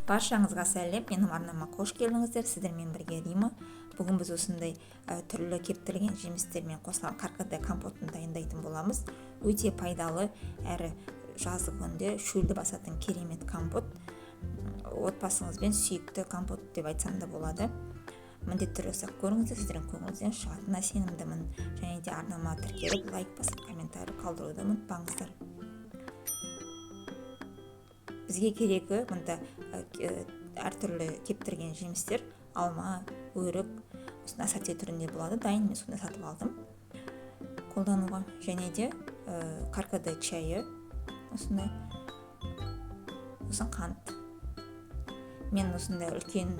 Баршаңызға сәлем, менің арнама қош келдіңіздер. Сіздермен бірге Рима. Бүгін біз осындай түрлі кептірілген жемістермен қосылған каркаде компотын дайындайтын боламыз. Өте пайдалы әрі жазғы күнде шөлді басатын керемет компот. Отбасыңызбен сүйікті компот деп айтсам да болады. Міндетті түрде жасап көріңіздер, сіздердің көңіліңізден шығатынына сенімдімін. Және де арнама тіркеліп, лайк басып, комментарий қалдыруды ұмытпаңыздар. Бізге керегі мұнда әртүрлі кептірген жемістер, алма, өрік, осындай ассорти түрінде болады. Дайын мен сонда сатып алдым қолдануға. Және де каркаде чайы, осындай, қант. Мен осындай үлкен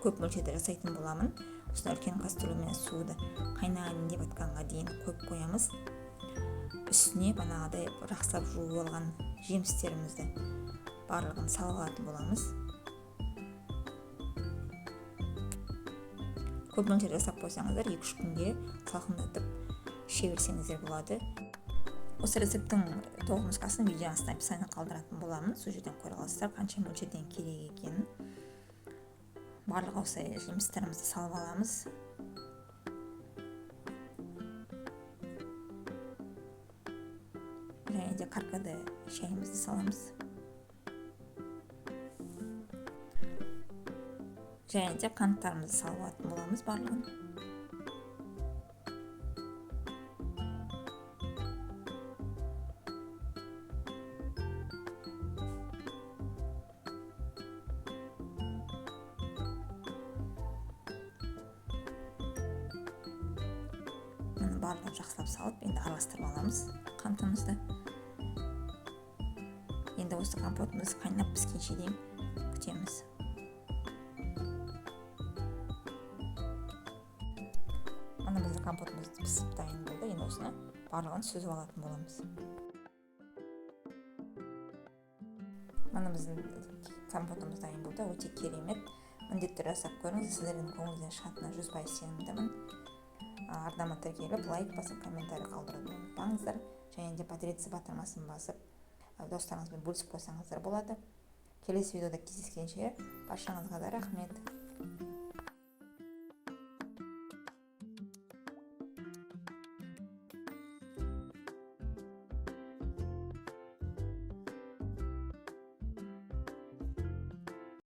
көп мөлшерде жасайтын боламын. Осындай үлкен кастрюльмен суды қайнаған деп атқанға дейін қойып қоямыз. Үстіне бағанағыдай жақсылап жуып алған жемістерімізді барлығын салып алатын боламыз. Көп мөлшерде жасап қойсаңыздар 2-3 күнге салқындатып іше берсеңіздер болады. Осы рецепттің толық нұсқасын видео астына описаниеге қалдыратын боламын. Сол жерден көре аласыздар қанша мөлшерден керек екенін. Барлық осы жемістерімізді салып аламыз. Және де каркаде шайымызды саламыз. Және де қанттарымызды салып алатын боламыз барлығын. Барлығын жақсылап салып, енді араластырып аламыз қантымызды. Енді осы компотымыз қайнап піскенше дейін күтеміз. Мына біздің компотымыз пісіп дайын болды. Енді осыны барлығын сүзіп алатын боламыз. Мына біздің компотымыз дайын болды. Өте керемет. Міндетті түрде жасап көріңіз. Сіздердің көңіліңізден шығатынына 100% сенімдімін. Арнама тіркеліп, лайк басып, комментарий қалдыруды ұмытпаңыздар. Және де поделиться батырмасын басып, достарыңызбен бөлісіп қойсаңыздар болады. Келесі видеода кездескенше баршаңызға да рахмет.